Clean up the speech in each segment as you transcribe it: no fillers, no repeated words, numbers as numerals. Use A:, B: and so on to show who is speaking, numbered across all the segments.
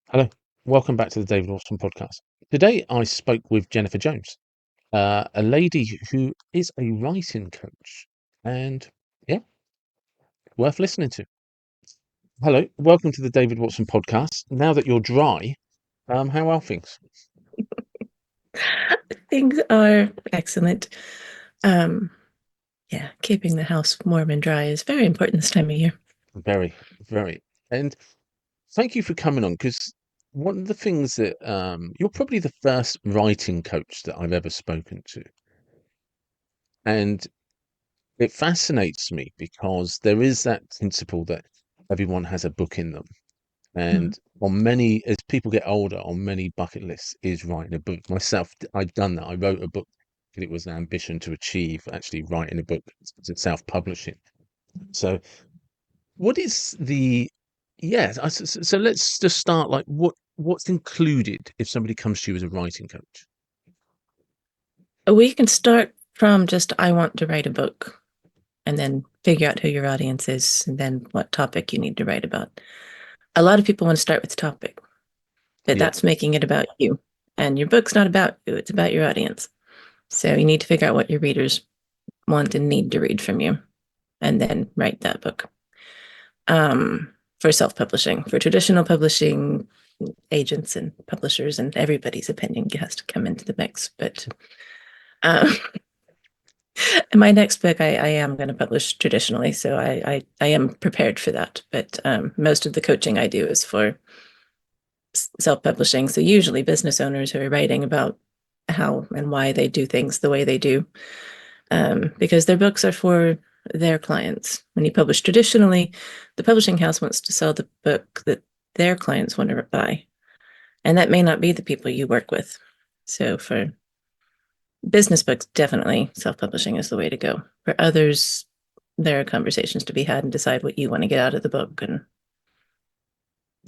A: Hello, welcome back to the David Watson podcast. Today I spoke with Jennifer Jones, a lady who is a writing coach, and yeah, worth listening to. Hello, welcome to the David Watson podcast. Now that you're dry, how are things?
B: Things are excellent. Um, yeah, keeping the house warm and dry is very important this time of year.
A: Very, very. And thank you for coming on because one of the things that you're probably the first writing coach that I've ever spoken to, and it fascinates me because there is that principle that everyone has a book in them.
B: Mhm.
A: And on many, as people get older, on many bucket lists is writing a book. Myself, I've done that. I wrote a book and it was an ambition to achieve actually writing a book to self-publishing. So what is the, yeah, so let's just start like what's included if somebody comes to you as a writing coach?
B: We can start from just I want to write a book and then figure out who your audience is and then what topic you need to write about. A lot of people want to start with the topic, but
A: Yeah.
B: that's making it about you. And your book's not about you, it's about your audience. So you need to figure out what your readers want and need to read from you and then write that book. For self-publishing. For traditional publishing, agents and publishers and everybody's opinion has to come into the mix. But um, in my next book, I am going to publish traditionally, so I am prepared for that. But most of the coaching I do is for self-publishing. So usually business owners who are writing about how and why they do things the way they do, because their books are for their clients. When you publish traditionally, the publishing house wants to sell the book that their clients want to buy. And that may not be the people you work with. So for business books, definitely self-publishing is the way to go. For others, there are conversations to be had and decide what you want to get out of the book and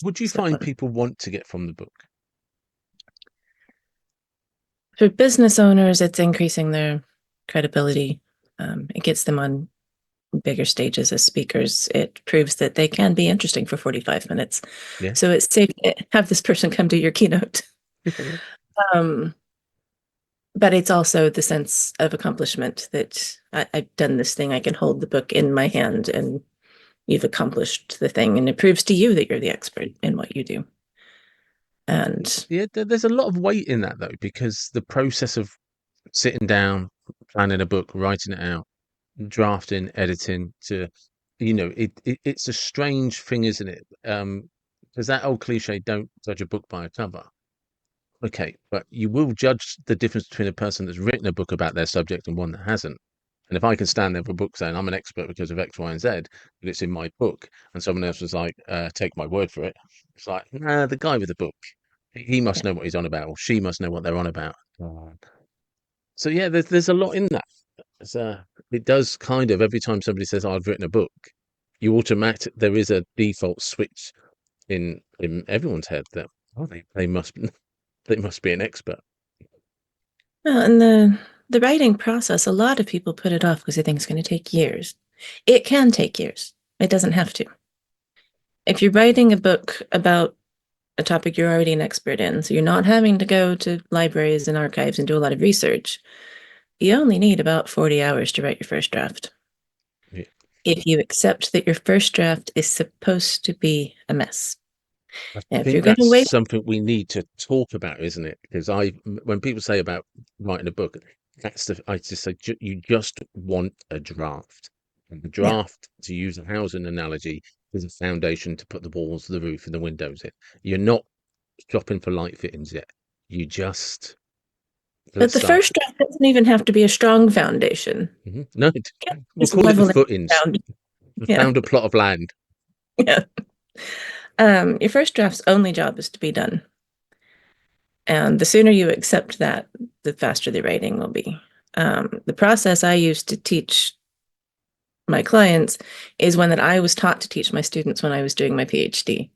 A: Would you
B: so
A: find
B: on.
A: people want to get from the book?
B: For business owners, it's increasing their credibility. It gets them on bigger stages as speakers. It proves that they can be interesting for 45 minutes.
A: Yeah.
B: So it's safe to have this person come to your keynote. Um, but it's also the sense of accomplishment that I've done this thing. I can hold the book in my hand and you've accomplished the thing. And it proves to you that you're the expert in what you do. And
A: Yeah, there's a lot of weight in that though, because the process of sitting down, planning a book, writing it out, drafting, editing to, it's a strange thing, isn't it? There's that old cliche, don't judge a book by a cover. Okay, but you will judge the difference between a person that's written a book about their subject and one that hasn't. And if I can stand there for a book saying I'm an expert because of X, Y, and Z, but it's in my book, and someone else was like, take my word for it, it's like, nah, the guy with the book, he must
B: yeah.
A: know what he's on about, or she must know what they're on about. So yeah, there's a lot in that. It's, it does kind of every time somebody says, I've written a book, you automatic there is a default switch in everyone's head that they must they must be an expert.
B: Well, and the writing process, a lot of people put it off because they think it's going to take years. It can take years. It doesn't have to. If you're writing a book about a topic you're already an expert in, so you're not having to go to libraries and archives and do a lot of research, you only need about 40 hours to write your first draft.
A: Yeah.
B: If you accept that your first draft is supposed to be a mess.
A: I
B: Now, if you're
A: think
B: going to
A: that's
B: wait,
A: something we need to talk about, isn't it? Because when people say about writing a book, I just say you just want a draft. And the
B: yeah.
A: draft, to use a housing analogy, is a foundation to put the walls, the roof, and the windows in. You're not shopping for light fittings yet. You just
B: But
A: let's
B: the
A: start.
B: first draft doesn't even have to be a strong foundation.
A: No,
B: Yeah,
A: we'll
B: just
A: call it the
B: leveling
A: footings.
B: ground.
A: We
B: Yeah.
A: found a plot of land.
B: Yeah. Your first draft's only job is to be done. And the sooner you accept that, the faster the writing will be. The process I use to teach my clients is one that I was taught to teach my students when I was doing my PhD.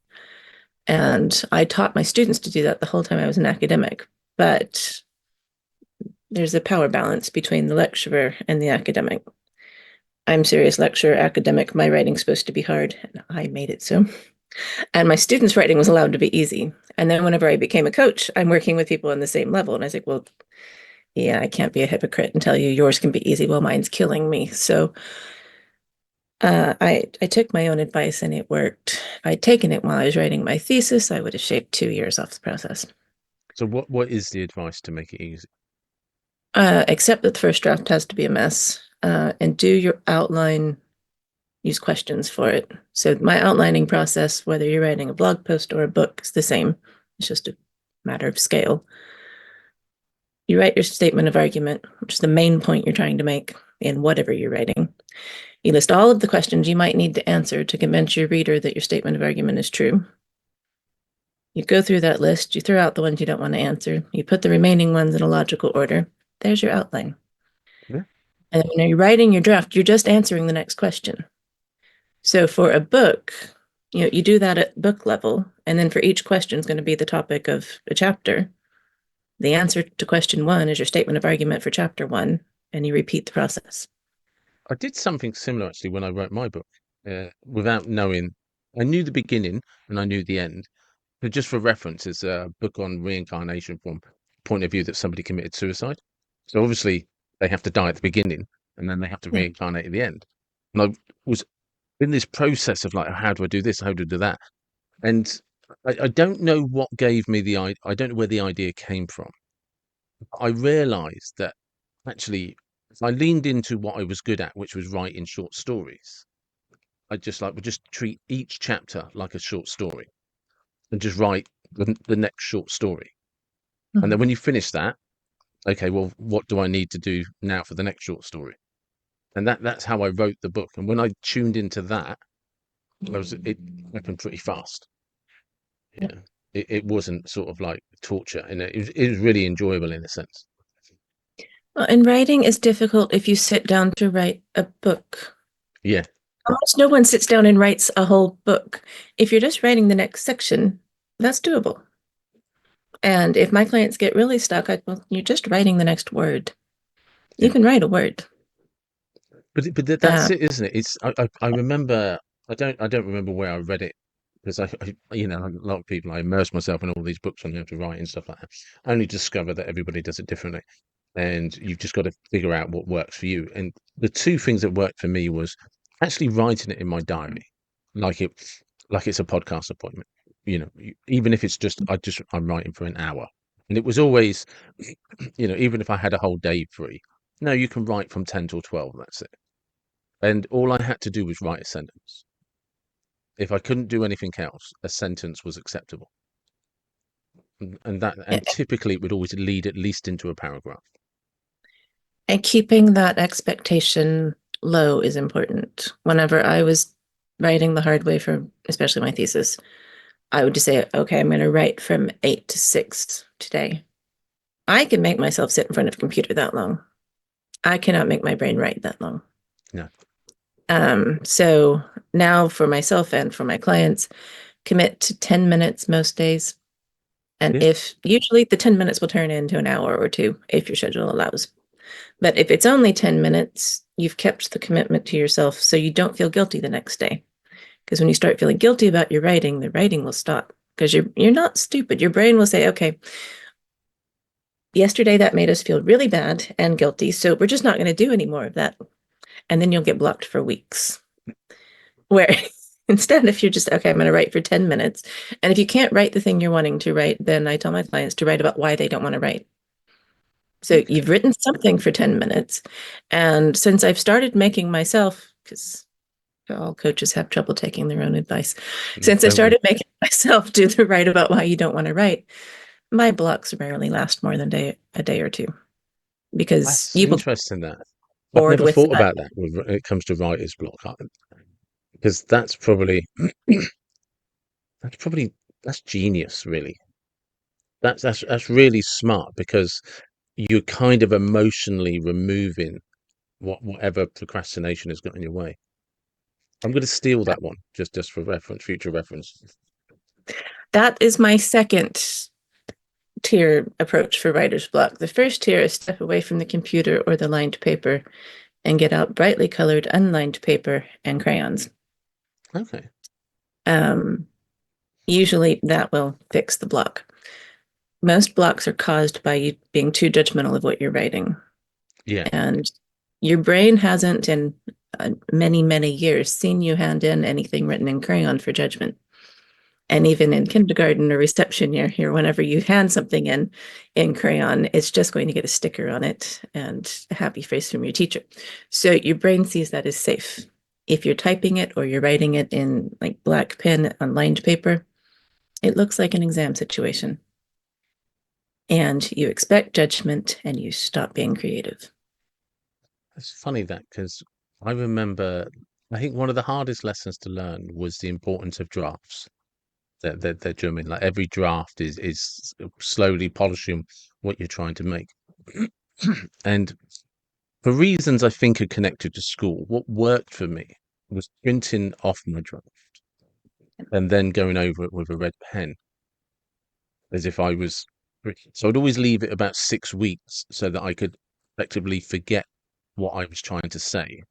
B: And I taught my students to do that the whole time I was an academic. But there's a power balance between the lecturer and the academic. I'm serious lecturer, academic. My writing's supposed to be hard, and I made it so. And my students' writing was allowed to be easy. And then whenever I became a coach, I'm working with people on the same level. And I was like, well, yeah, I can't be a hypocrite and tell you yours can be easy while mine's killing me. So I took my own advice and it worked. If I'd taken it while I was writing my thesis, I would have shaved 2 years off the process.
A: So what is the advice to make it easy?
B: Except that the first draft has to be a mess. And do your outline, use questions for it. So my outlining process, whether you're writing a blog post or a book, is the same. It's just a matter of scale. You write your statement of argument, which is the main point you're trying to make in whatever you're writing. You list all of the questions you might need to answer to convince your reader that your statement of argument is true. You go through that list, you throw out the ones you don't want to answer, you put the remaining ones in a logical order. There's your outline.
A: Yeah.
B: And when you're writing your draft, you're just answering the next question. So for a book, you do that at book level, and then for each question is going to be the topic of a chapter. The answer to question one is your statement of argument for chapter one, and you repeat the process.
A: I did something similar actually when I wrote my book, without knowing. I knew the beginning and I knew the end. But just for reference, it's a book on reincarnation from point of view that somebody committed suicide. So obviously they have to die at the beginning and then they have to
B: Yeah.
A: reincarnate at the end. And I was in this process of like, how do I do this? How do I do that? And I don't know what gave me the idea. I don't know where the idea came from. I realized that actually, if I leaned into what I was good at, which was writing short stories, I just like would just treat each chapter like a short story and just write the next short story. And then
B: Mhm.
A: when you finish that, okay, well, what do I need to do now for the next short story? And that's how I wrote the book. And when I tuned into that, it happened pretty fast.
B: Yeah.
A: Yeah, it wasn't sort of like torture, and it was really enjoyable in a sense.
B: Well, and writing is difficult if you sit down to write a book.
A: Yeah,
B: Almost no one sits down and writes a whole book. If you're just writing the next section, that's doable. And if my clients get really stuck, well, you're just writing the next word. You
A: yeah.
B: can write a word.
A: But
B: Uh,
A: that's it, isn't it? It's I remember I don't remember where I read it because like a lot of people I immerse myself in all these books on how to write and stuff like that. I only discover that everybody does it differently, and you've just got to figure out what works for you. And the two things that worked for me was actually writing it in my diary, like it like it's a podcast appointment. Even if it's just I'm writing for an hour, and it was always, even if I had a whole day free. No, you can write from 10 till 12. That's it. And all I had to do was write a sentence. If I couldn't do anything else, a sentence was acceptable. And typically it would always lead at least into a paragraph.
B: and keeping that expectation low is important. Whenever I was writing the hard way for especially my thesis, I would just say, okay, I'm going to write from 8 to 6 today. I can make myself sit in front of a computer that long. I cannot make my brain write that long.
A: No.
B: So now for myself and for my clients, commit to 10 minutes most days. And
A: Yeah.
B: if usually the 10 minutes will turn into an hour or two if your schedule allows. But if it's only 10 minutes, you've kept the commitment to yourself so you don't feel guilty the next day. Because when you start feeling guilty about your writing, the writing will stop because you're not stupid. Your brain will say, okay, yesterday that made us feel really bad and guilty, so we're just not going to do any more of that. And then you'll get blocked for weeks. Where instead, if you're just, okay, I'm going to write for 10 minutes. And if you can't write the thing you're wanting to write, then I tell my clients to write about why they don't want to write. So
A: Okay.
B: you've written something for 10 minutes. And since I've started making myself, because all coaches have trouble taking their own advice, since I
A: Don't we?
B: started making myself do the write about why you don't want to write, my blocks rarely last more than a day or two because
A: That's
B: you will get
A: interesting. That I've
B: bored
A: never
B: with
A: thought about that when it comes to writer's block, because that's probably that's genius, really. That's really smart because you're kind of emotionally removing whatever procrastination has got in your way. I'm going to steal that one just for reference, future reference.
B: that is my second tier approach for writer's block. The first tier is step away from the computer or the lined paper and get out brightly colored unlined paper and crayons.
A: Okay.
B: Um, Usually that will fix the block. Most blocks are caused by you being too judgmental of what you're writing.
A: Yeah.
B: And your brain hasn't in many, many years seen you hand in anything written in crayon for judgment. And even in kindergarten or reception year, whenever you hand something in crayon, it's just going to get a sticker on it and a happy face from your teacher. So your brain sees that as safe. If you're typing it or you're writing it in like black pen on lined paper, it looks like an exam situation. And you expect judgment and you stop being creative.
A: It's funny that because I remember, I think one of the hardest lessons to learn was the importance of drafts. That do you know what I mean? Like every draft is slowly polishing what you're trying to make. And for reasons I think are connected to school, what worked for me was printing off my draft and then going over it with a red pen as if I was. So I'd always leave it about 6 weeks so that I could effectively forget what I was trying to say.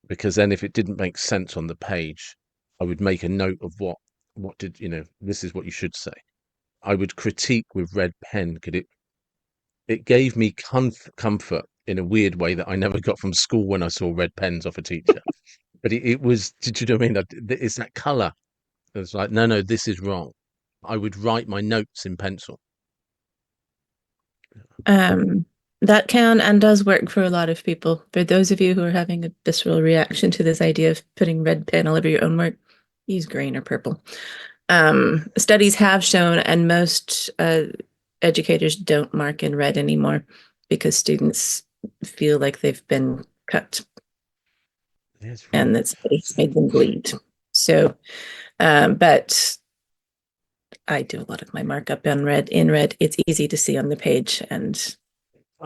A: Because then if it didn't make sense on the page, I would make a note of what did, this is what you should say. I would critique with red pen because it gave me comfort in a weird way that I never got from school when I saw red pens off a teacher. But it was, did you know what I mean? It's that color. It's like, no, this is wrong. I would write my notes in pencil.
B: Um, that can and does work for a lot of people. For those of you who are having a visceral reaction to this idea of putting red pen all over your own work, use green or purple. Studies have shown, and most educators don't mark in red anymore because students feel like they've been cut
A: Yes,
B: and
A: right.
B: that's made them bleed. So, but I do a lot of my markup on red. In red, it's easy to see on the page, and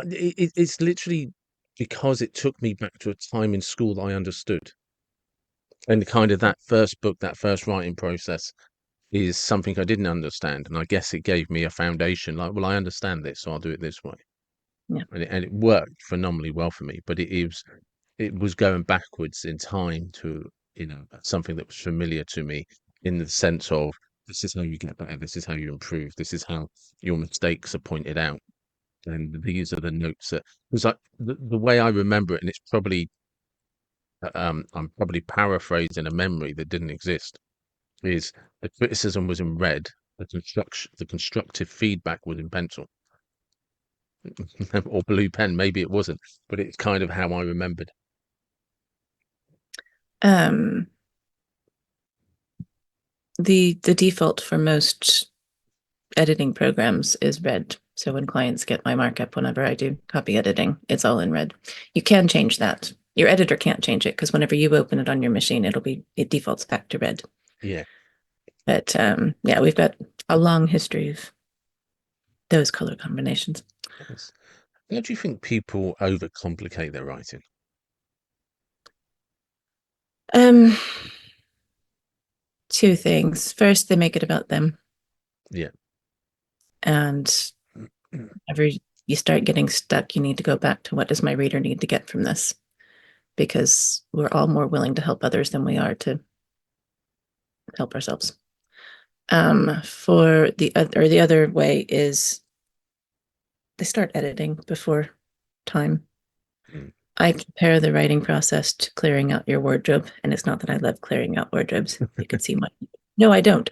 A: It's literally because it took me back to a time in school that I understood. And kind of that first book, that first writing process is something I didn't understand. And I guess it gave me a foundation like, well, I understand this, so I'll do it this way.
B: yeah.
A: And it worked phenomenally well for me. But it was going backwards in time to, something that was familiar to me in the sense of this is how you get better, this is how you improve, this is how your mistakes are pointed out. And these are the notes that was like the way I remember it, and it's probably I'm probably paraphrasing a memory that didn't exist, is the criticism was in red, the constructive feedback was in pencil or blue pen. Maybe it wasn't, but it's kind of how I remembered.
B: Um, the default for most editing programs is red. So when clients get my markup, whenever I do copy editing, it's all in red. You can change that. Your editor can't change it because whenever you open it on your machine, it defaults back to red.
A: Yeah.
B: But yeah, we've got a long history of those color combinations.
A: Yes. How do you think people overcomplicate their writing?
B: Um, Two things. First, they make it about them,
A: Yeah.
B: and whenever you start getting stuck, you need to go back to what does my reader need to get from this? Because we're all more willing to help others than we are to help ourselves. For the other way is they start editing before time.
A: Mm.
B: I compare the writing process to clearing out your wardrobe, and it's not that I love clearing out wardrobes. You could see my no, I don't.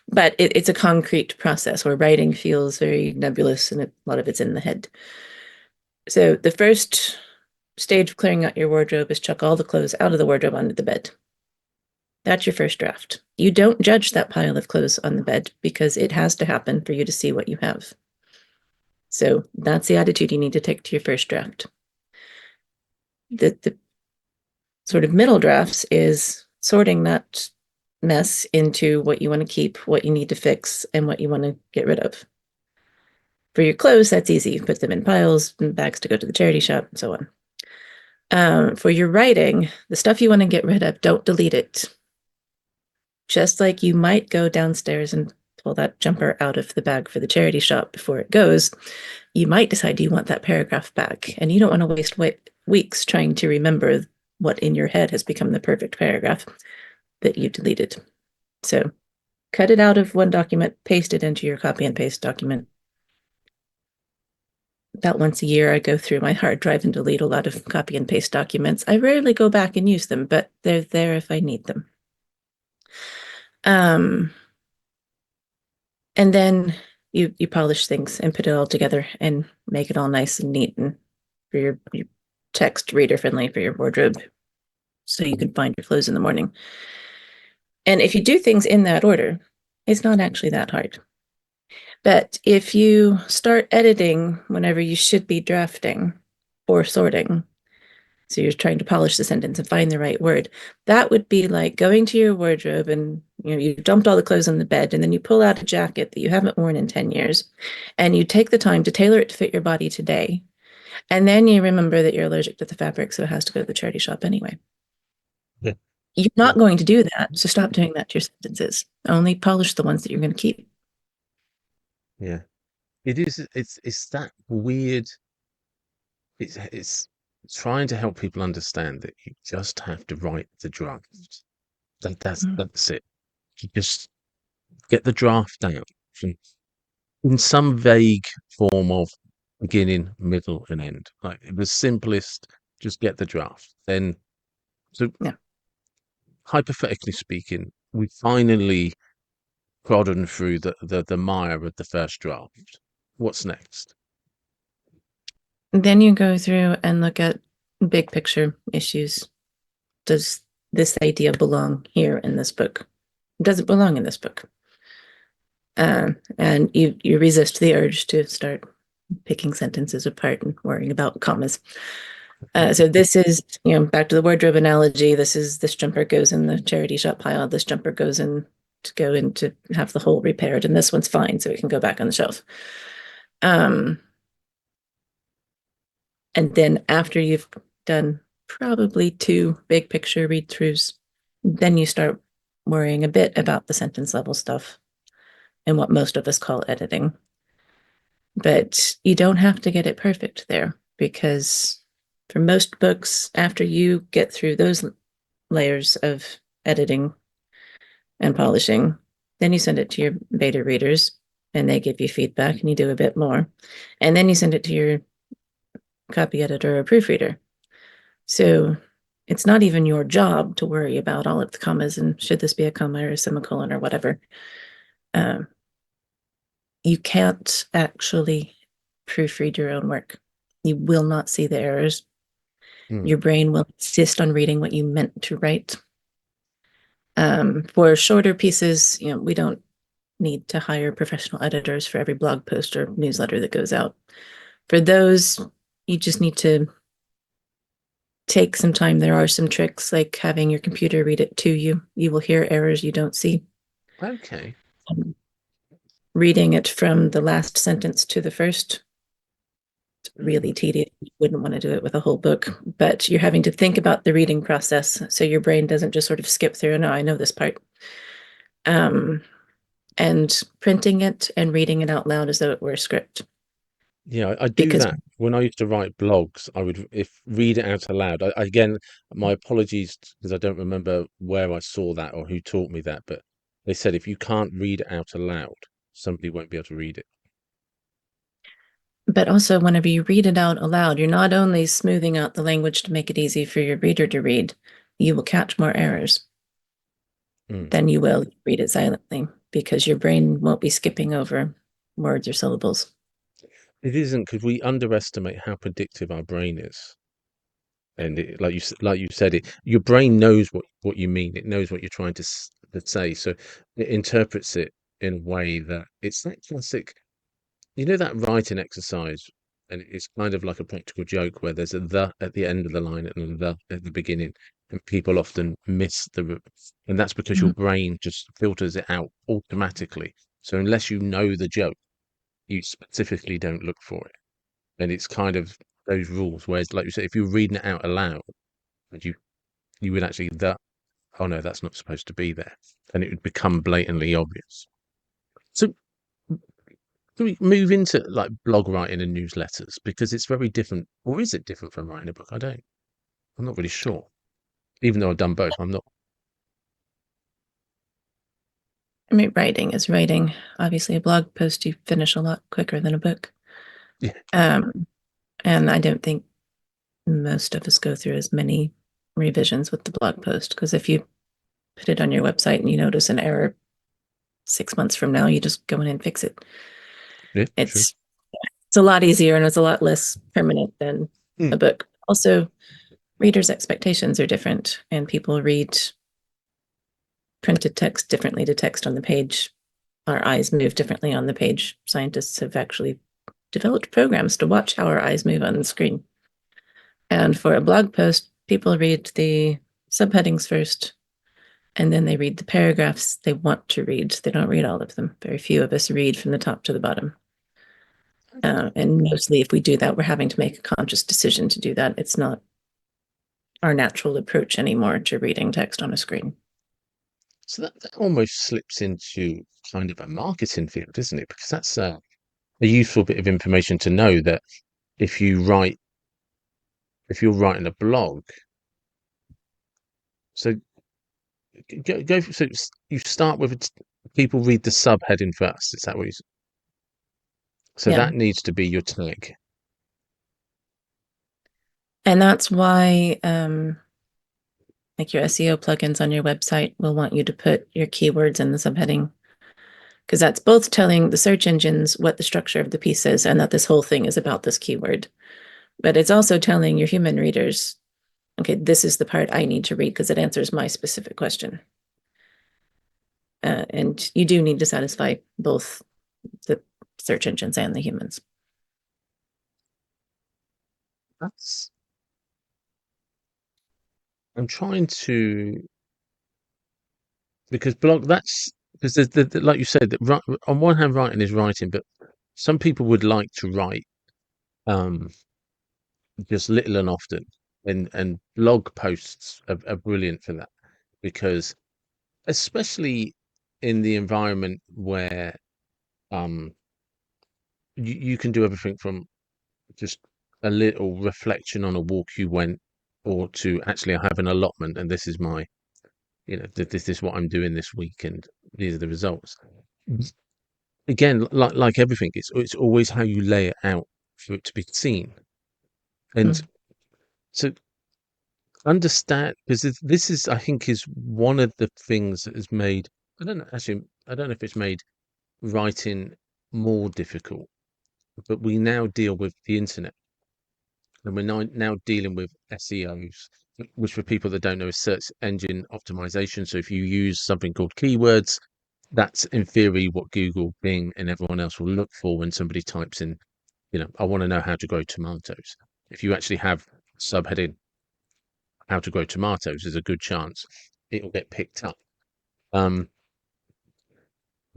B: But it's a concrete process where writing feels very nebulous, and a lot of it's in the head. So the first stage of clearing out your wardrobe is chuck all the clothes out of the wardrobe onto the bed. That's your first draft. You don't judge that pile of clothes on the bed because it has to happen for you to see what you have. So that's the attitude you need to take to your first draft. The sort of middle drafts is sorting that mess into what you want to keep, what you need to fix, and what you want to get rid of. For your clothes, that's easy. You put them in piles, in bags to go to the charity shop, and so on. For your writing, the stuff you want to get rid of, don't delete it. Just like you might go downstairs and pull that jumper out of the bag for the charity shop before it goes, you might decide you want that paragraph back, and you don't want to waste weeks trying to remember what in your head has become the perfect paragraph that you deleted. So cut it out of one document, paste it into your copy and paste document. About once a year, I go through my hard drive and delete a lot of copy and paste documents. I rarely go back and use them, but they're there if I need them. Um, and then you polish things and put it all together and make it all nice and neat and for your text reader friendly for your wardrobe, so you can find your clothes in the morning. And if you do things in that order, it's not actually that hard. But if you start editing whenever you should be drafting or sorting, so you're trying to polish the sentence and find the right word, that would be like going to your wardrobe and you dumped all the clothes on the bed and then you pull out a jacket that you haven't worn in 10 years and you take the time to tailor it to fit your body today. And then you remember that you're allergic to the fabric, so it has to go to the charity shop anyway.
A: Yeah.
B: You're
A: Yeah.
B: not going to do that, so stop doing that to your sentences. Only polish the ones that you're going to keep.
A: Yeah. It is. It's that weird. It's trying to help people understand that you just have to write the draft. That's it. You just get the draft down in some vague form of beginning, middle, and end. Like the simplest, just get the draft. Then, so
B: Yeah.
A: hypothetically speaking, we finally trodden through the mire of the first draft. What's next?
B: Then you go through and look at big picture issues. Does this idea belong here in this book? Does it belong in this book? And you resist the urge to start picking sentences apart and worrying about commas. So this is, back to the wardrobe analogy. This jumper goes in the charity shop pile. This jumper goes in to have the hole repaired, and this one's fine, so it can go back on the shelf. And then after you've done probably 2 big picture read throughs, then you start worrying a bit about the sentence level stuff and what most of us call editing. But you don't have to get it perfect there, because for most books, after you get through those layers of editing and polishing, then you send it to your beta readers and they give you feedback and you do a bit more. And then you send it to your copy editor or proofreader. So it's not even your job to worry about all of the commas and should this be a comma or a semicolon or whatever. You can't actually proofread your own work. You will not see the errors.
A: Hmm.
B: Your brain will insist on reading what you meant to write. For shorter pieces, we don't need to hire professional editors for every blog post or newsletter that goes out. For those, you just need to take some time. There are some tricks, like having your computer read it to you. You will hear errors you don't see.
A: Okay.
B: Reading it from the last sentence to the first, really
A: Mm.
B: tedious. You wouldn't want to do it with a whole book, but you're having to think about the reading process, so your brain doesn't just sort of skip through. No, I know this part. And printing it and reading it out loud as though it were a script.
A: Yeah, I do
B: Because
A: that when I used to write blogs. I would if read it out aloud. Again, my apologies because I don't remember where I saw that or who taught me that, but they said if you can't read it out aloud, somebody won't be able to read it.
B: But also, whenever you read it out aloud, you're not only smoothing out the language to make it easy for your reader to read, you will catch more errors
A: Mm.
B: than you will read it silently, because your brain won't be skipping over words or syllables.
A: It isn't because we underestimate how predictive our brain is. And like you said, your brain knows what you mean. It knows what you're trying to say, so it interprets it in a way that it's that classic. You know that writing exercise, and it's kind of like a practical joke where there's a the at the end of the line and a the at the beginning, and people often miss and that's because your
B: Mhm.
A: brain just filters it out automatically. So unless you know the joke, you specifically don't look for it, and it's kind of those rules. Whereas, like you said, if you're reading it out aloud, and you would actually that oh no, that's not supposed to be there, and it would become blatantly obvious. So can we move into like blog writing and newsletters because it's very different, or is it different from writing a book? I'm not really sure. Even though I've done both, I'm not.
B: I mean, writing is writing. Obviously, a blog post you finish a lot quicker than a book.
A: Yeah,
B: Um, and I don't think most of us go through as many revisions with the blog post because if you put it on your website and you notice an error 6 months from now, you just go in and fix it.
A: yeah, true.
B: It's it's a lot easier and it's a lot less permanent than a
A: Mm.
B: book. Also, readers' expectations are different, and people read printed text differently to text on the page. Our eyes move differently on the page. Scientists have actually developed programs to watch how our eyes move on the screen. And for a blog post, people read the subheadings first, and then they read the paragraphs they want to read. They don't read all of them. Very few of us read from the top to the bottom. And mostly, if we do that, we're having to make a conscious decision to do that. It's not our natural approach anymore to reading text on a screen.
A: So that almost slips into kind of a marketing field, isn't it? Because that's a useful bit of information to know that if you write, if you're writing a blog, so so you start with people read the subheading first. Is that what you? So
B: Yeah.
A: that needs to be your tag.
B: And that's why, like your SEO plugins on your website will want you to put your keywords in the subheading because that's both telling the search engines what the structure of the piece is and that this whole thing is about this keyword. But it's also telling your human readers, okay, this is the part I need to read because it answers my specific question. And you do need to satisfy both the search engines and the humans.
A: That's. I'm trying to because blog. That's because there's like you said that on one hand writing is writing, but some people would like to write um just little and often, and blog posts are brilliant for that because especially in the environment where um you can do everything from just a little reflection on a walk you went or to actually I have an allotment and this is my this is what I'm doing this week and these are the results. Again, like everything, it's always how you lay it out for it to be seen. And
B: Mm.
A: so understand because this is I think is one of the things that has made I don't know if it's made writing more difficult, but we now deal with the internet and we're now dealing with SEOs, which for people that don't know is search engine optimization. So if you use something called keywords, that's in theory what Google, Bing, and everyone else will look for when somebody types in, I want to know how to grow tomatoes. If you actually have subheading how to grow tomatoes, there's a good chance it'll get picked up. Um,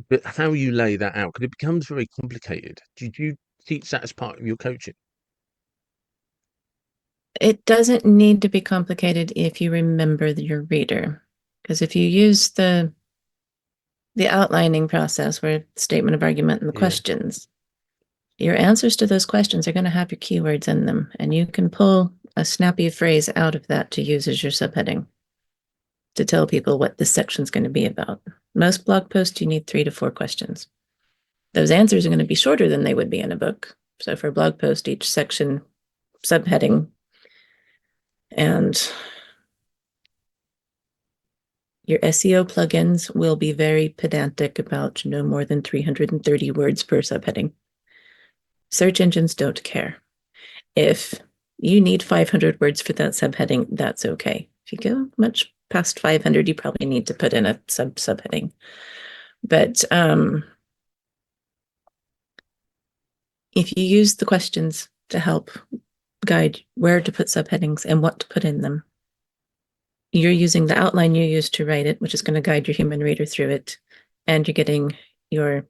A: but how you lay that out, because it becomes very complicated. Did you teach that as part of your coaching?
B: It doesn't need to be complicated if you remember your reader. Because if you use the outlining process where statement of argument and the
A: Yeah.
B: questions, your answers to those questions are going to have your keywords in them, and you can pull a snappy phrase out of that to use as your subheading to tell people what this section is going to be about. Most blog posts, you need 3 to 4 questions. Those answers are going to be shorter than they would be in a book. So for a blog post, each section subheading and your SEO plugins will be very pedantic about no more than 330 words per subheading. Search engines don't care. If you need 500 words for that subheading, that's okay. If you go much past 500, you probably need to put in a subheading. But if you use the questions to help guide where to put subheadings and what to put in them, you're using the outline you use to write it, which is going to guide your human reader through it, and you're getting your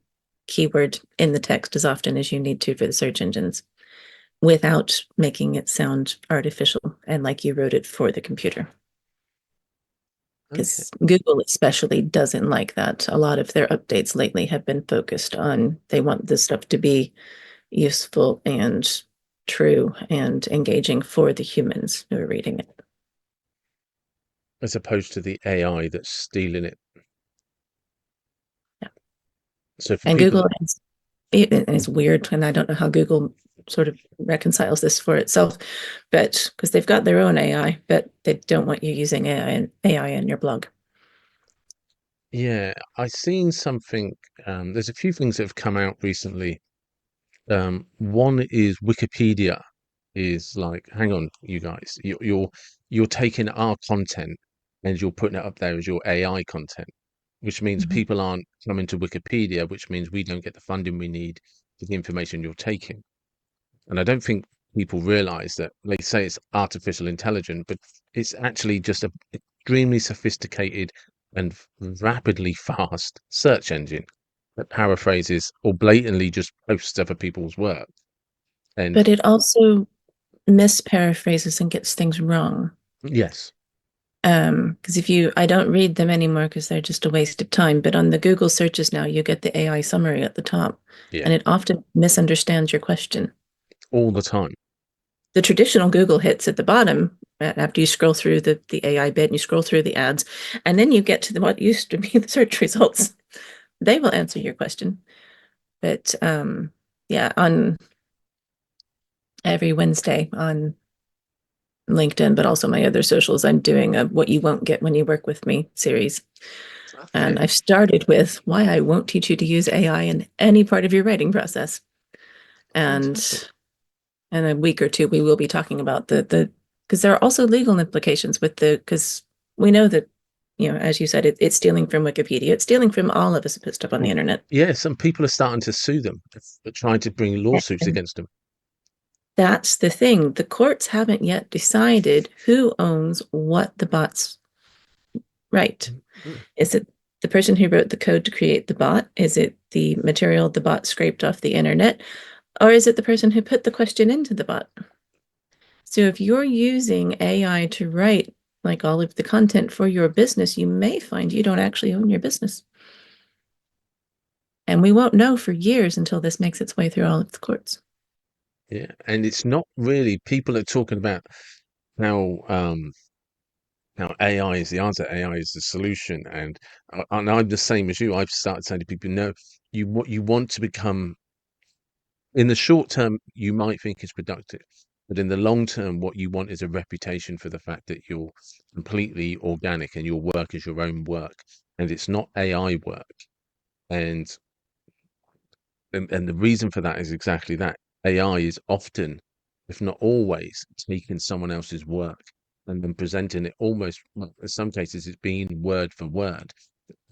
B: keyword in the text as often as you need to for the search engines without making it sound artificial and like you wrote it for the computer.
A: Okay.
B: Because Google especially doesn't like that. A lot of their updates lately have been focused on they want this stuff to be useful and true and engaging for the humans who are reading it.
A: As opposed to the AI that's stealing it. So for
B: And
A: people
B: Google
A: that,
B: is and it's weird, and I don't know how Google sort of reconciles this for itself, but because they've got their own AI, but they don't want you using AI in your blog.
A: yeah, I seen something. There's a few things that have come out recently. One is Wikipedia is like, hang on, you guys, you're taking our content and you're putting it up there as your AI content, which means
B: Mhm.
A: people aren't coming to Wikipedia, which means we don't get the funding we need for the information you're taking. And I don't think people realize that they say it's artificial intelligence, but it's actually just a extremely sophisticated and rapidly fast search engine that paraphrases or blatantly just posts other people's work. And
B: But it also misparaphrases and gets things wrong.
A: yes,
B: Because if you, I don't read them anymore because they're just a waste of time. But on the Google searches now, you get the AI summary at the top,
A: yeah,
B: and it often misunderstands your question.
A: all the time.
B: The traditional Google hits at the bottom after you scroll through the AI bit and you scroll through the ads, and then you get to what used to be the search results. They will answer your question. But yeah, on every Wednesday on LinkedIn, but also my other socials, I'm doing a What You Won't Get When You Work With Me series. And
A: Okay,
B: I've started with why I won't teach you to use AI in any part of your writing process.
A: fantastic.
B: And in a week or two, we will be talking about because there are also legal implications with because we know that, as you said, it's stealing from Wikipedia. It's stealing from all of us who put stuff on the
A: Well,
B: internet.
A: yeah, some people are starting to sue them, trying to bring lawsuits
B: And
A: against them.
B: that's the thing. The courts haven't yet decided who owns what the bots write.
A: Mm.
B: Is it the person who wrote the code to create the bot? Is it the material the bot scraped off the internet? Or is it the person who put the question into the bot? So if you're using AI to write like all of the content for your business, you may find you don't actually own your business. And we won't know for years until this makes its way through all of the courts.
A: Yeah, and it's not really people are talking about how AI is the answer, AI is the solution, and I'm the same as you. I've started saying to people, no, you want to become in the short term, you might think it's productive, but in the long term, what you want is a reputation for the fact that you're completely organic and your work is your own work, and it's not AI work. And and the reason for that is exactly that. AI is often, if not always, taking someone else's work and then presenting it almost, well, in some cases, it's being word for word.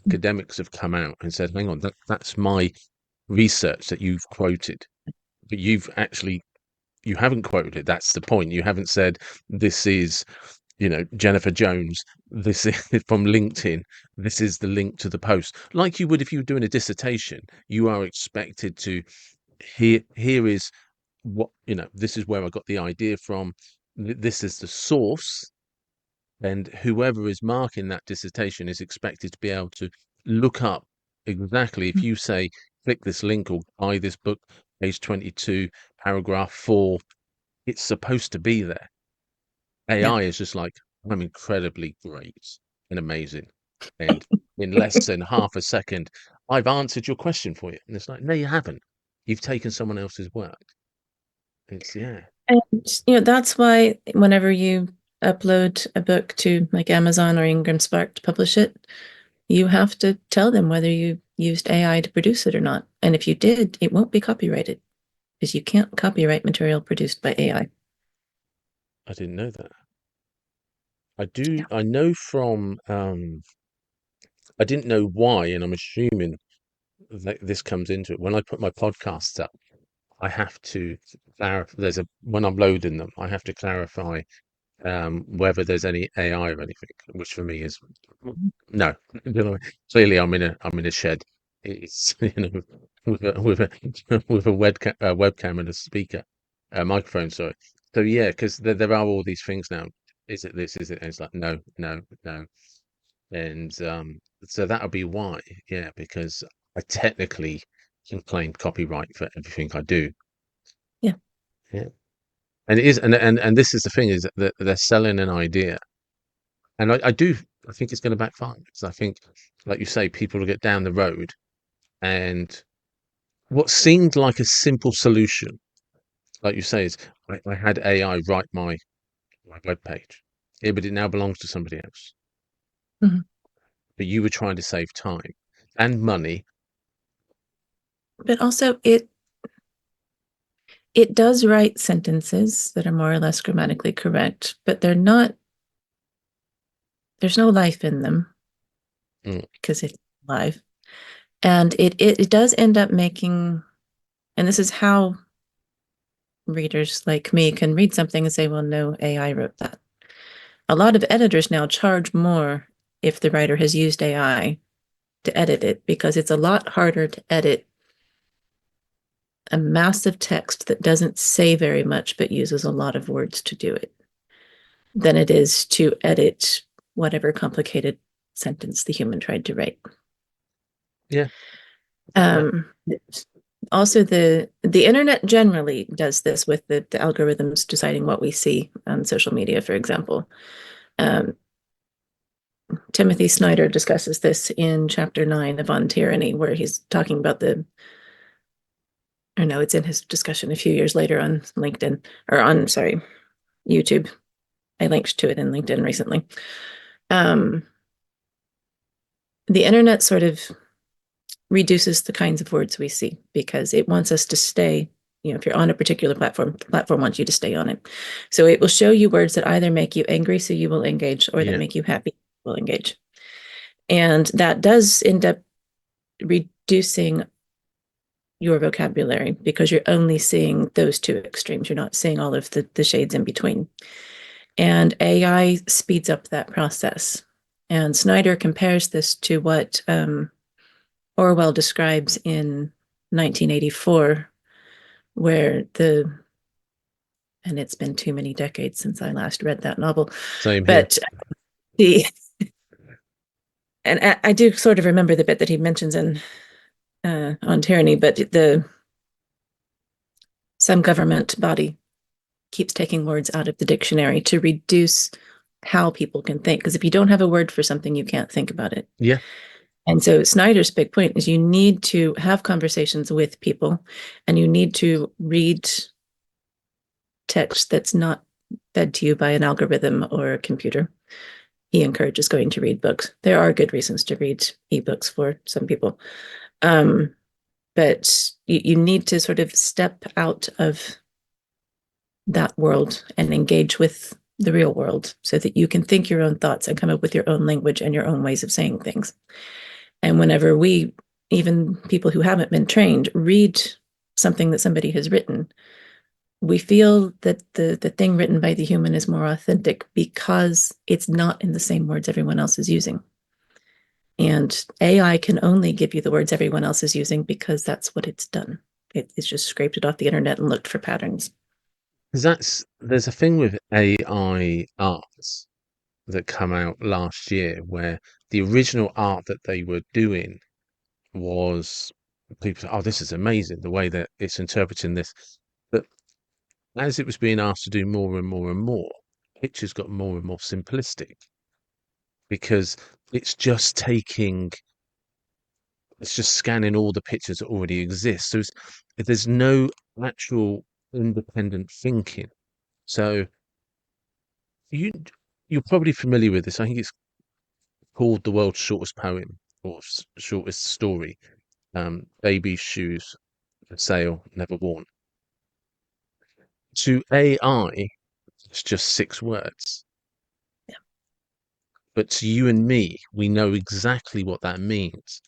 A: Academics have come out and said, hang on, that's my research that you've quoted, but you haven't quoted it. That's the point. You haven't said this is, Jennifer Jones. This is from LinkedIn. This is the link to the post. Like you would if you were doing a dissertation, you are expected to here is what, this is where I got the idea from. This is the source, and whoever is marking that dissertation is expected to be able to look up exactly if you say click this link or buy this book, page 22, paragraph 4, it's supposed to be there.
B: Yeah.
A: AI is just like, I'm incredibly great and amazing, and in less than half a second I've answered your question for you. And it's like, no, you haven't. You've taken someone else's work. It's yeah.
B: And that's why whenever you upload a book to like Amazon or Ingram Spark to publish it, you have to tell them whether you used AI to produce it or not. And if you did, it won't be copyrighted because you can't copyright material produced by AI.
A: I didn't know that.
B: Yeah.
A: I know from I didn't know why, and I'm assuming that this comes into it. When I put my podcasts up, I have to clarify. When I'm loading them, I have to clarify whether there's any AI or anything, which for me is no. Clearly, I'm in a shed. It's with a webcam and a speaker, a microphone. Sorry. So yeah, because there are all these things now. Is it this? Is it? And it's like no, no, no. And so that'll be why. Yeah, because I technically can claim copyright for everything I do.
B: Yeah.
A: Yeah. And it is, and this is the thing is that they're selling an idea, and I think it's going to backfire because I think, like you say, people will get down the road And what seemed like a simple solution, like you say, is I had AI write my web page. Yeah, but it now belongs to somebody else.
B: Mhm.
A: But you were trying to save time and money.
B: But also it does write sentences that are more or less grammatically correct, but they're not, there's no life in them
A: Mm,
B: because it's live. And it does end up making, and this is how readers like me can read something and say, well, no, AI wrote that. A lot of editors now charge more if the writer has used AI to edit it because it's a lot harder to edit a massive text that doesn't say very much but uses a lot of words to do it than it is to edit whatever complicated sentence the human tried to write.
A: yeah, uh,
B: Um, Also, the internet generally does this with the algorithms deciding what we see on social media, for example. Um, Timothy Snyder discusses this in chapter 9 of On Tyranny, where he's talking about or no, it's in his discussion a few years later on LinkedIn, or on, sorry, YouTube. I linked to it in LinkedIn recently. Um, the internet sort of reduces the kinds of words we see because it wants us to stay. If you're on a particular platform, the platform wants you to stay on it. So it will show you words that either make you angry, so you will engage, or that
A: yeah,
B: make you happy, will engage. And that does end up reducing your vocabulary because you're only seeing those two extremes. You're not seeing all of the shades in between. And AI speeds up that process. And Snyder compares this to what Orwell describes in 1984, where and it's been too many decades since I last read that novel,
A: same here.
B: but the, and I do sort of remember the bit that he mentions in On Tyranny, but some government body keeps taking words out of the dictionary to reduce how people can think. Because if you don't have a word for something, you can't think about it.
A: Yeah,
B: And so Snyder's big point is you need to have conversations with people and you need to read text that's not fed to you by an algorithm or a computer. He encourages going to read books. There are good reasons to read ebooks for some people. Um, but you need to sort of step out of that world and engage with the real world so that you can think your own thoughts and come up with your own language and your own ways of saying things. And whenever we, even people who haven't been trained, read something that somebody has written, we feel that the thing written by the human is more authentic because it's not in the same words everyone else is using. And AI can only give you the words everyone else is using because that's what it's done. It's just scraped it off the internet and looked for patterns.
A: because there's a thing with AI arts that come out last year where the original art that they were doing was people say, oh, this is amazing the way that it's interpreting this. But as it was being asked to do more and more and more, pictures got more and more simplistic because it's just taking, it's just scanning all the pictures that already exist. So there's no actual independent thinking. So you you're probably familiar with this. I think it's called the world's shortest poem or shortest story. Baby's shoes for sale, never worn. To AI, it's just 6 words. But to you and me, we know exactly what that means.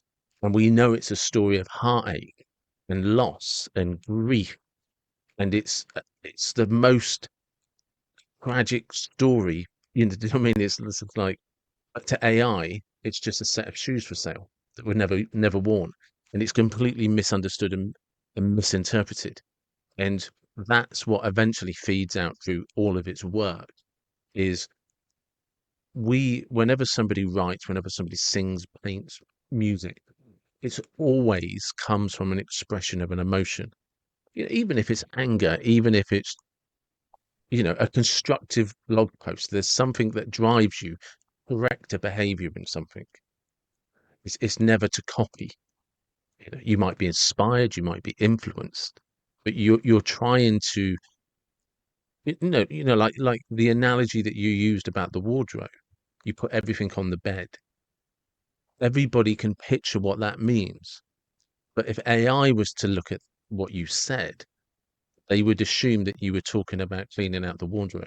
A: And we know it's a story of heartache and loss and grief. And it's the most tragic story. You know, I mean, it's like to AI, it's just a set of shoes for sale that were never worn. And it's completely misunderstood and misinterpreted. And that's what eventually feeds out through all of its work is whenever somebody writes, whenever somebody sings, paints, music, it's always comes from an expression of an emotion. Even if it's anger, even if it's, a constructive blog post, there's something that drives you to correct a behavior in something. It's never to copy. You might be inspired, you might be influenced, but you're trying to, like the analogy that you used about the wardrobe. You put everything on the bed. Everybody can picture what that means. But if AI was to look at what you said, they would assume that you were talking about cleaning out the wardrobe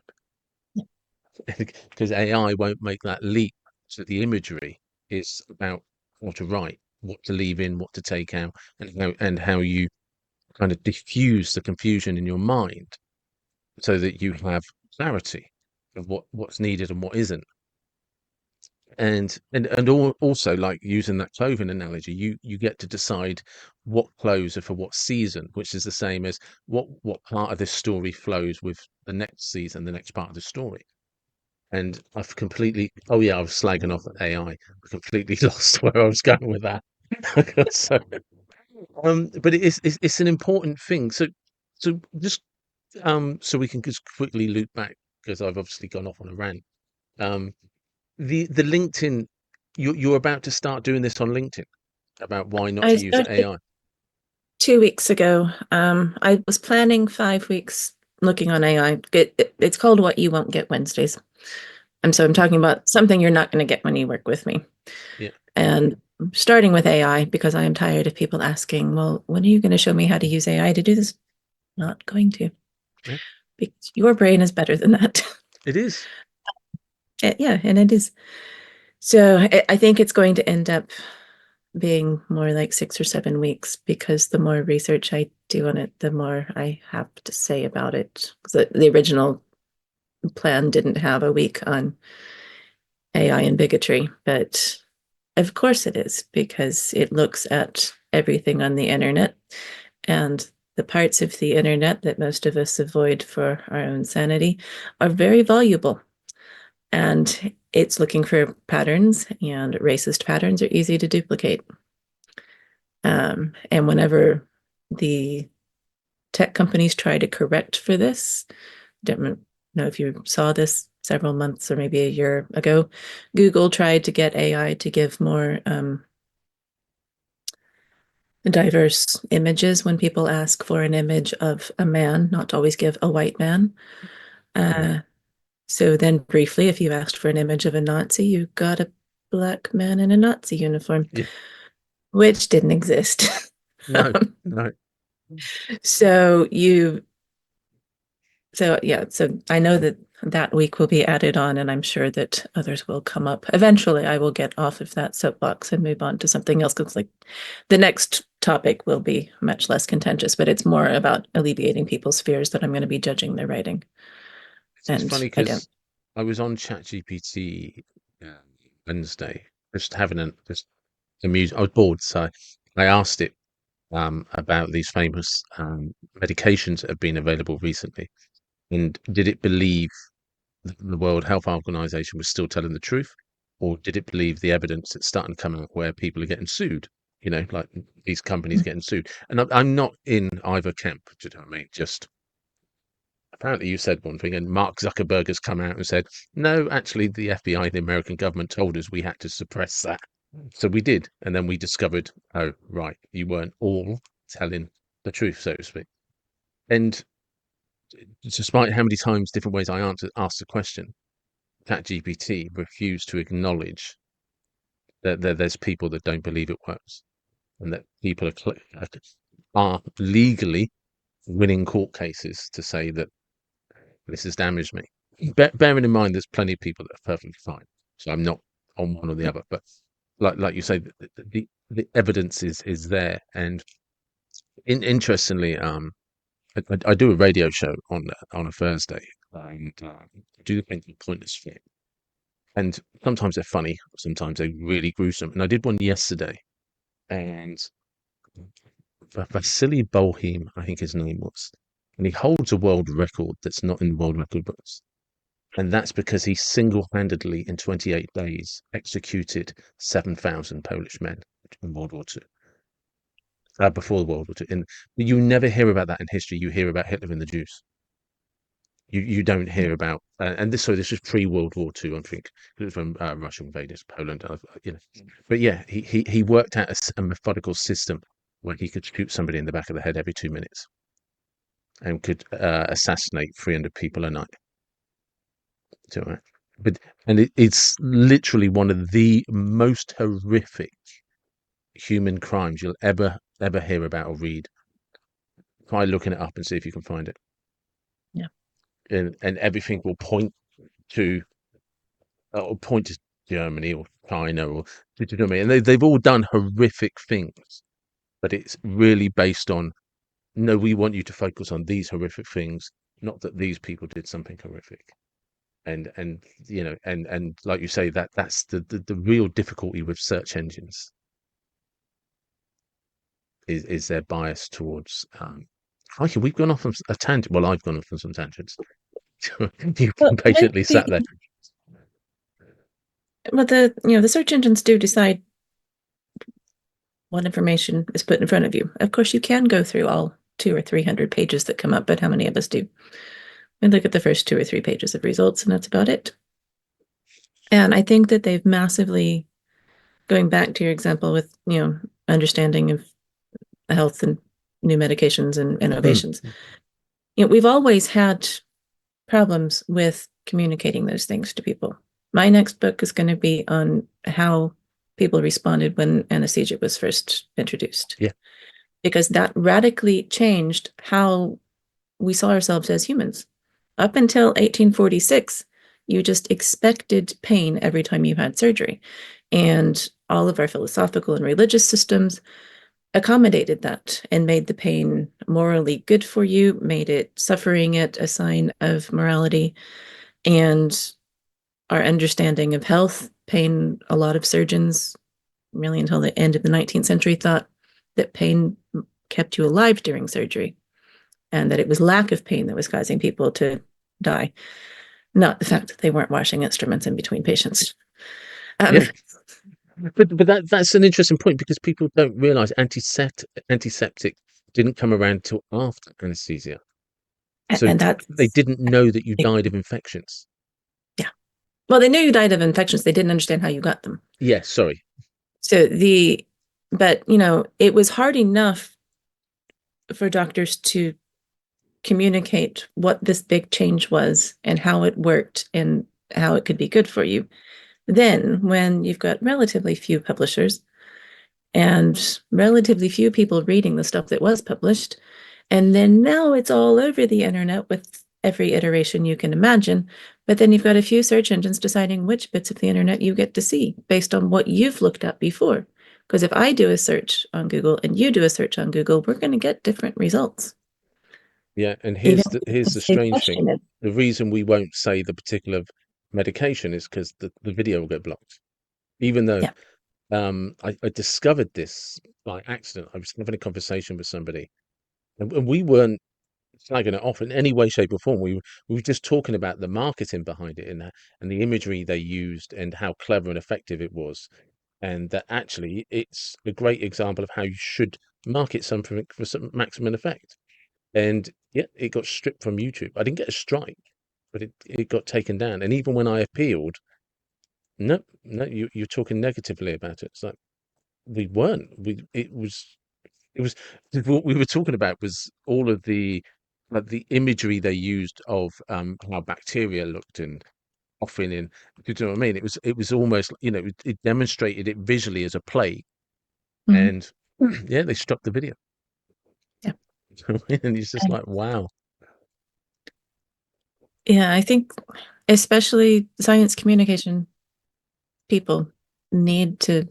A: because AI won't make that leap. So the imagery is about what to write, what to leave in, what to take out, and how you kind of diffuse the confusion in your mind so that you have clarity of what's needed and what isn't. Also, like using that clothing analogy, you get to decide what clothes are for what season, which is the same as what part of this story flows with the next season, the next part of the story. And I've completely, oh yeah, I was slagging off at AI. I completely lost where I was going with that. So, but it's an important thing. So just so we can just quickly loop back because I've obviously gone off on a rant. Um, the LinkedIn, you're about to start doing this on LinkedIn about why not
B: I
A: to use
B: started
A: AI.
B: 2 weeks ago. I was planning 5 weeks looking on AI. It's called What You Won't Get Wednesdays. And so I'm talking about something you're not going to get when you work with me.
A: Yeah,
B: And starting with AI, because I am tired of people asking, well, when are you going to show me how to use AI to do this? Not going to,
A: yeah,
B: because your brain is better than that.
A: it is.
B: Yeah, and it is. So I think it's going to end up being more like 6 or 7 weeks because the more research I do on it, the more I have to say about it. The original plan didn't have a week on AI and bigotry, but of course it is because it looks at everything on the internet and the parts of the internet that most of us avoid for our own sanity are very valuable. And it's looking for patterns, and racist patterns are easy to duplicate. And whenever the tech companies try to correct for this, don't know if you saw this several months or maybe a year ago, Google tried to get AI to give more diverse images when people ask for an image of a man, not to always give a white man.
A: Mm.
B: Uh, so then briefly, if you asked for an image of a Nazi, you got a black man in a Nazi uniform,
A: Yeah,
B: which didn't exist.
A: no, no.
B: So you So yeah, so I know that that week will be added on, and I'm sure that others will come up. Eventually, I will get off of that soapbox and move on to something else because, like, the next topic will be much less contentious, but it's more about alleviating people's fears that I'm going to be judging their writing,
A: It's
B: and
A: funny
B: I don't.
A: because I was on ChatGPT Wednesday, just having just amuse. I was bored, so I asked it about these famous medications that have been available recently, and did it believe the World Health Organization was still telling the truth, or did it believe the evidence that's starting to come out where people are getting sued? Like these companies getting sued. And I'm not in either camp. Do you know what I mean? Just apparently you said one thing, and Mark Zuckerberg has come out and said, no, actually, the FBI, the American government, told us we had to suppress that. So we did. And then we discovered, oh, right, you weren't all telling the truth, so to speak. And despite how many times, different ways asked the question, ChatGPT refused to acknowledge that there's people that don't believe it works, and that people are legally winning court cases to say that this has damaged me. Bearing in mind, there's plenty of people that are perfectly fine. So I'm not on one or the other, but like you say, the evidence is there. And interestingly, I do a radio show on a Thursday, and I do the thing called Pointless Fit. And sometimes they're funny, sometimes they're really gruesome. And I did one yesterday, and Vasily Bolhim, I think his name was, and he holds a world record that's not in the world record books. And that's because he single-handedly, in 28 days, executed 7,000 Polish men in World War II, before World War II. And you never hear about that in history. You hear about Hitler and the Jews. You don't hear about, and this is pre-World War II, I think, it was when Russia invaded Poland. But yeah, he worked out a methodical system where he could shoot somebody in the back of the head every 2 minutes and could assassinate 300 people a night. So, but it's literally one of the most horrific human crimes you'll ever hear about or read. Try looking it up and see if you can find it.
B: Yeah.
A: And everything will to point to Germany or China or do you know what I mean? And they've all done horrific things, but it's really based on no, we want you to focus on these horrific things, not that these people did something horrific. And and like you say, that's the real difficulty with search engines is their bias towards crikey, we've gone off on a tangent. Well, I've gone off on some tangents. You've
B: Well,
A: patiently sat there.
B: the search engines do decide what information is put in front of you. Of course, you can go through all 200 or 300 pages that come up, but how many of us do? We look at the first 2 or 3 pages of results, and that's about it. And I think that they've massively, going back to your example with, understanding of health and new medications and innovations, we've always had problems with communicating those things to people. My next book is going to be on how people responded when anesthesia was first introduced.
A: Yeah.
B: Because that radically changed how we saw ourselves as humans. Up until 1846, you just expected pain every time you had surgery. And all of our philosophical and religious systems accommodated that and made the pain morally good for you, made suffering it a sign of morality. And our understanding of health, pain, a lot of surgeons, really until the end of the 19th century, thought that pain kept you alive during surgery and that it was lack of pain that was causing people to die, not the fact that they weren't washing instruments in between patients.
A: Yeah. But that's an interesting point because people don't realize antiseptic didn't come around till after anesthesia. So
B: and that's,
A: they didn't know that you died of infections.
B: yeah. Well, they knew you died of infections. They didn't understand how you got them.
A: Yeah, sorry.
B: So but it was hard enough for doctors to communicate what this big change was and how it worked and how it could be good for you. Then, when you've got relatively few publishers and relatively few people reading the stuff that was published, and then now it's all over the internet with every iteration you can imagine, but then you've got a few search engines deciding which bits of the internet you get to see based on what you've looked at before. Because if I do a search on Google and you do a search on Google, we're going to get different results.
A: Yeah, and
B: Even
A: here's
B: if
A: the
B: they
A: strange thing.
B: question it.
A: The reason we won't say the particular medication is because the video will get blocked. Even though
B: Yeah.
A: I discovered this by accident. I was having a conversation with somebody, and we weren't slagging it off in any way, shape, or form. We were just talking about the marketing behind it and the imagery they used and how clever and effective it was, and that actually it's a great example of how you should market something for some maximum effect. And yeah, it got stripped from YouTube. I didn't get a strike, but it got taken down. And even when I appealed, no, no, you're talking negatively about it. It's like we weren't. It was what we were talking about was all of the like the imagery they used of how bacteria looked and often in do you know what I mean? It was almost it demonstrated it visually as a play
B: Mhm.
A: and yeah, they struck the video.
B: Yeah.
A: And it's just
B: And
A: like wow.
B: yeah, I think especially science communication people need to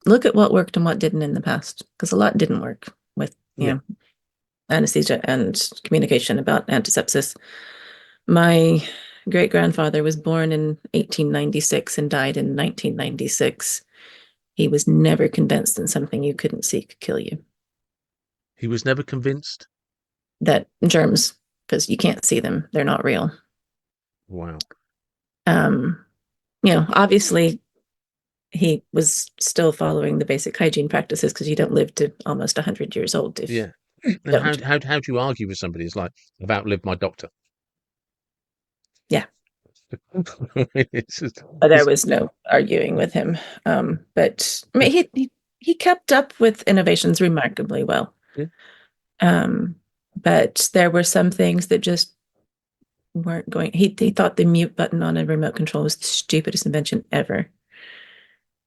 B: look at what worked and what didn't in the past, because a lot didn't work with,
A: Yeah.
B: anesthesia and communication about antisepsis. My great grandfather was born in 1896 and died in 1996. He was never convinced that something you couldn't see could kill you.
A: He was never convinced.
B: That germs, because you can't see them, they're not real.
A: Wow.
B: Um, obviously he was still following the basic hygiene practices because you don't live to almost 100 years old if
A: Yeah.
B: you
A: And
B: don't.
A: how do you argue with somebody? It's like I've outlived my doctor.
B: Yeah,
A: It's just,
B: but there
A: it's,
B: was no arguing with him. But I mean, he he kept up with innovations remarkably well.
A: Yeah.
B: Um, but there were some things that just weren't going. He thought the mute button on a remote control was the stupidest invention ever.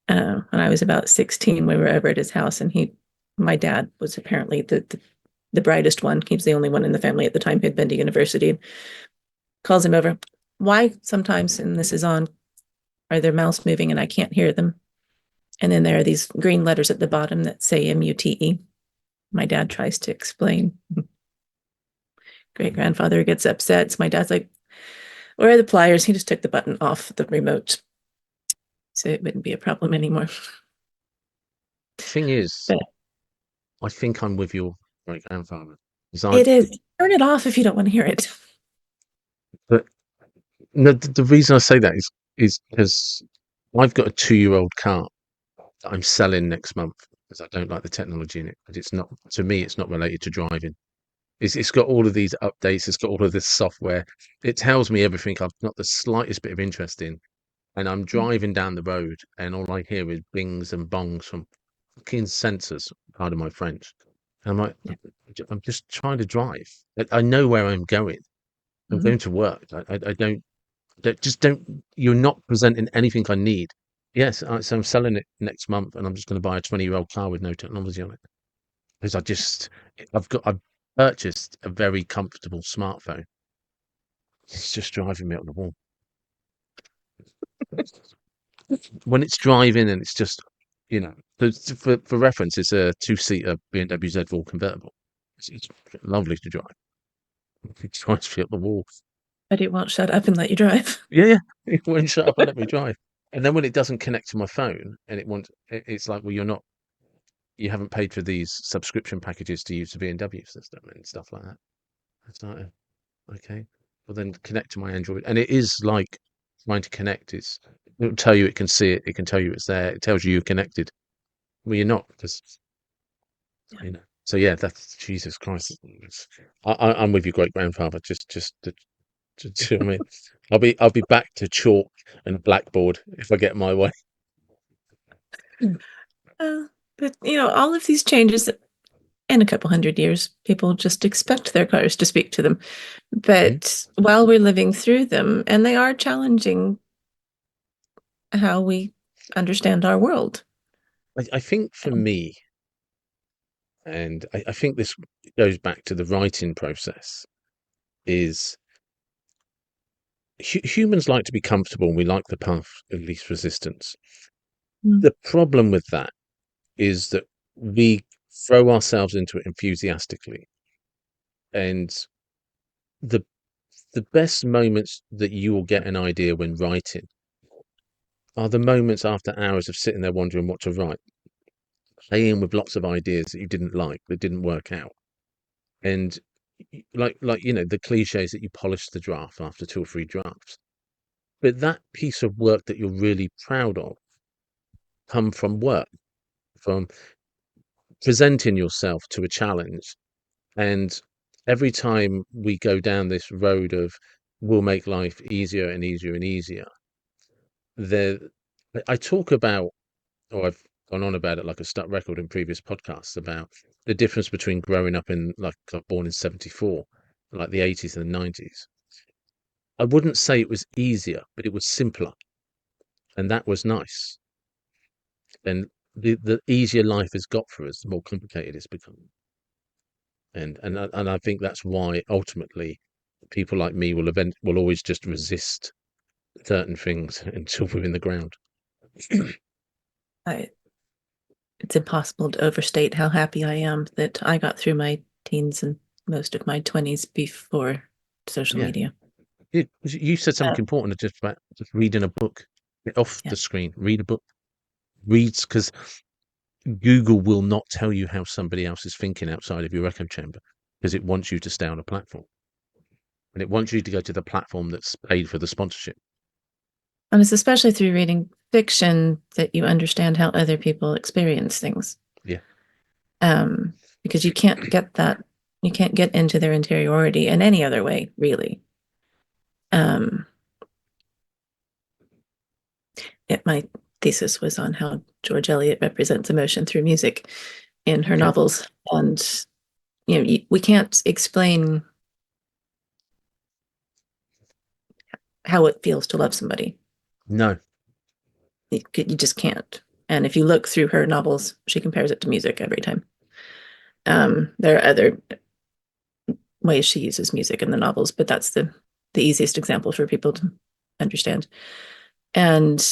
B: When I was about 16, we were over at his house, and my dad was apparently the brightest one. He was the only one in the family at the time who had been to university. Calls him over. Why sometimes, and this is on, are their mouths moving and I can't hear them? And then there are these green letters at the bottom that say MUTE. My dad tries to explain. Great grandfather gets upset. So my dad's like, where are the pliers? He just took the button off the remote. So it wouldn't be a problem anymore.
A: Thing is,
B: But
A: I think I'm with your great grandfather. I,
B: it is. Turn it off if you don't want to hear it.
A: but no, the reason I say that is because I've got a 2-year-old car that I'm selling next month because I don't like the technology in it. But it's not, to me, it's not related to driving. It's got all of these updates. It's got all of this software. It tells me everything I've not the slightest bit of interest in. And I'm driving down the road, and all I hear is bings and bongs from fucking sensors. Pardon my French. And I'm like,
B: Yeah.
A: I'm just trying to drive. I know where I'm going. I'm
B: Mhm.
A: going to work. I don't. You're not presenting anything I need. Yes, so I'm selling it next month, and I'm just going to buy a 20-year-old car with no technology on it because I've purchased a very comfortable smartphone. It's just driving me up the wall. When it's driving and it's just, you know, for reference, it's a two-seater BMW Z4 convertible. It's lovely to drive. It drives me up the wall.
B: But it won't shut up and let you drive.
A: Yeah, yeah. It won't shut up and let me drive. And then when it doesn't connect to my phone and it's like, well, you haven't paid for these subscription packages to use the BMW system and stuff like that. It's like, okay, well then connect to my Android. And it is like trying to connect. It'll tell you it can see it. It can tell you it's there. It tells you you're connected. Well, you're not because,
B: Yeah.
A: you know. So yeah, that's Jesus Christ. I'm with your great grandfather. I mean, I'll be back to chalk and a blackboard if I get my way.
B: Uh, but all of these changes in a couple hundred years, people just expect their cars to speak to them.
A: Mhm.
B: But while we're living through them, and they are challenging how we understand our world.
A: I think for me, and I think this goes back to the writing process, is humans like to be comfortable and we like the path of least resistance.
B: Mm.
A: The problem with that is that we throw ourselves into it enthusiastically. And the the best moments that you will get an idea when writing are the moments after hours of sitting there wondering what to write, playing with lots of ideas that you didn't like, that didn't work out. And like the cliches that you polish the draft after 2 or 3 drafts. But that piece of work that you're really proud of come from work, from presenting yourself to a challenge. And every time we go down this road of we'll make life easier and easier and easier, there I talk about, or I've gone on about it like a stuck record in previous podcasts about the difference between growing up in, like, I was born in 74, like the 80s and the 90s. I wouldn't say it was easier, but it was simpler, and that was nice. And the easier life has got for us, the more complicated it's become. And I think that's why ultimately people like me will always just resist certain things until we're in the ground.
B: I, it's impossible to overstate how happy I am that I got through my teens and most of my 20s before social
A: Yeah.
B: media.
A: You said something important, just about just reading a book. Get off
B: Yeah.
A: the screen, read a book. Reads, because Google will not tell you how somebody else is thinking outside of your echo chamber because it wants you to stay on a platform, and it wants you to go to the platform that's paid for the sponsorship.
B: And it's especially through reading fiction that you understand how other people experience things.
A: Yeah.
B: Um, because you can't get that, you can't get into their interiority in any other way, really. Um, it might thesis was on how George Eliot represents emotion through music in her
A: Okay.
B: novels. And, we can't explain how it feels to love somebody.
A: No.
B: You just can't. And if you look through her novels, she compares it to music every time. There are other ways she uses music in the novels, but that's the easiest example for people to understand. And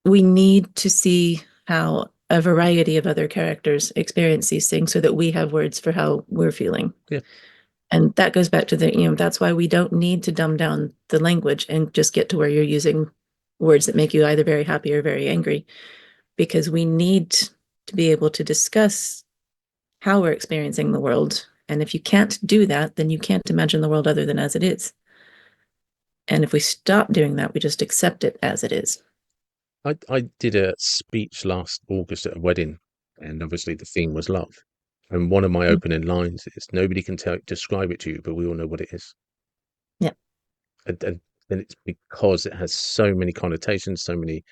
B: we need to see how a variety of other characters experience these things so that we have words for how we're feeling.
A: Yeah.
B: And that goes back to that's why we don't need to dumb down the language and just get to where you're using words that make you either very happy or very angry, because we need to be able to discuss how we're experiencing the world. And if you can't do that, then you can't imagine the world other than as it is. And if we stop doing that, we just accept it as it is.
A: I did a speech last August at a wedding, and obviously the theme was love. And one of my opening lines is, "Nobody can describe it to you, but we all know what it is."
B: Yeah.
A: And it's because it has so many connotations, so many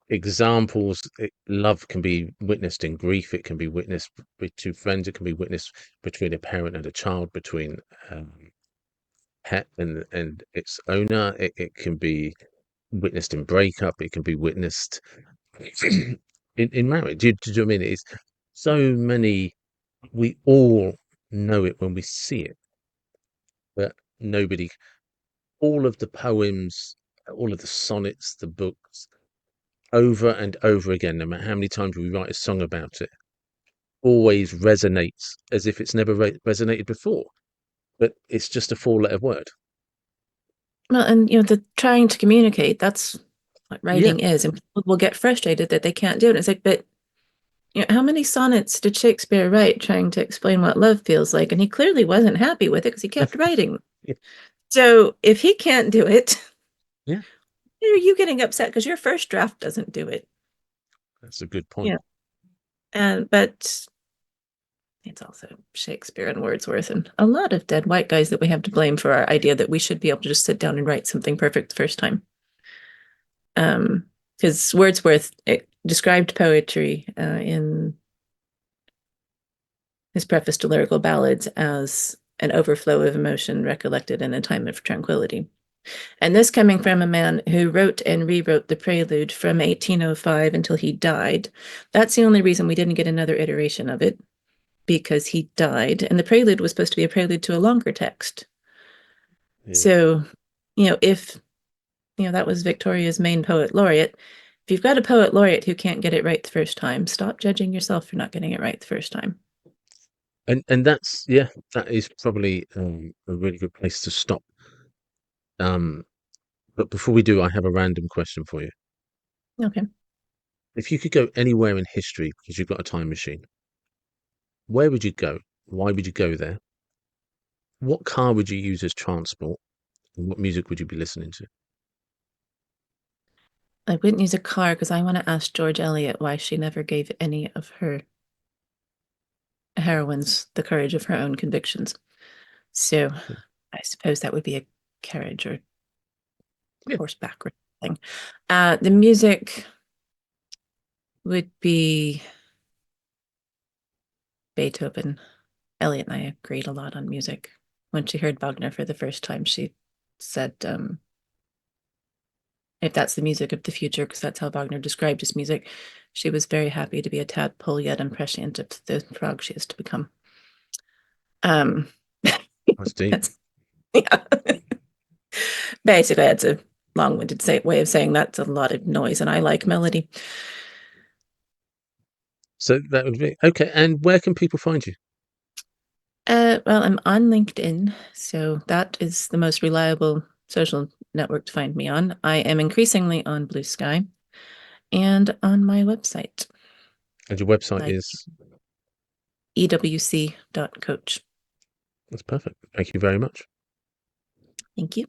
A: examples. Love can be witnessed in grief. It can be witnessed with two friends. It can be witnessed between a parent and a child, between um, pet and its owner. It can be witnessed in breakup. It can be witnessed in marriage. Do you know what I mean? It's so many. We all know it when we see it, but nobody. All of the poems, all of the sonnets, the books, over and over again, no matter how many times we write a song about it, always resonates as if it's never resonated before. But it's just a four-letter word.
B: Well, and the trying to communicate, that's what
A: Yeah,
B: writing is. And people will get frustrated that they can't do it. It's like, but how many sonnets did Shakespeare write trying to explain what love feels like? And he clearly wasn't happy with it because he kept writing.
A: yeah,
B: So if he can't do it,
A: yeah.
B: why are you getting upset because your first draft doesn't do it?
A: That's a good point.
B: Yeah. But it's also Shakespeare and Wordsworth and a lot of dead white guys that we have to blame for our idea that we should be able to just sit down and write something perfect the first time. Because Wordsworth described poetry in his preface to lyrical ballads as an overflow of emotion recollected in a time of tranquility. And this coming from a man who wrote and rewrote the Prelude from 1805 until he died. That's the only reason we didn't get another iteration of it, because he died. And the Prelude was supposed to be a prelude to a longer text.
A: Yeah.
B: So, if that was Victoria's main poet laureate, if you've got a poet laureate who can't get it right the first time, stop judging yourself for not getting it right the first time.
A: And that's, yeah, that is probably a really good place to stop. Um, but before we do, I have a random question for you.
B: Okay.
A: If you could go anywhere in history because you've got a time machine, where would you go? Why would you go there? What car would you use as transport? And what music would you be listening to?
B: I wouldn't use a car because I want to ask George Eliot why she never gave any of her heroines the courage of her own convictions. So I suppose that would be a carriage or
A: Yeah,
B: horseback or something. The music would be Beethoven. Elliot and I agreed a lot on music. When she heard Wagner for the first time, she said, if that's the music of the future, because that's how Wagner described his music, she was very happy to be a tadpole yet prescient of the frog she is to become. Um,
A: that's deep.
B: that's yeah. Basically, that's a long-winded way of saying that's a lot of noise, and I like melody.
A: So that would be okay. And where can people find you?
B: Well, I'm on LinkedIn, so that is the most reliable social network to find me on. I am increasingly on Blue Sky and on my website,
A: And your website
B: like
A: is,
B: ewc.coach.
A: that's perfect. Thank you very much.
B: Thank you.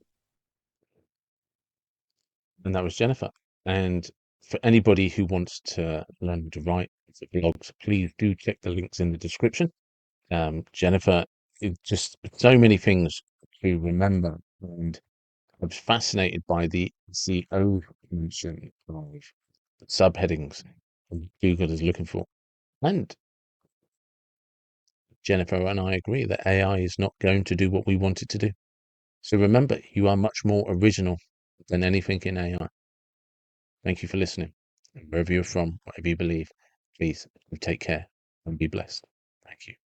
A: And that was Jennifer. And for anybody who wants to learn to write for blogs, please do check the links in the description. Jennifer, just so many things to remember. And I was fascinated by the SEO mention of subheadings Google is looking for. And Jennifer and I agree that AI is not going to do what we want it to do. So remember, you are much more original than anything in AI. Thank you for listening. And wherever you're from, whatever you believe, please take care and be blessed. Thank you.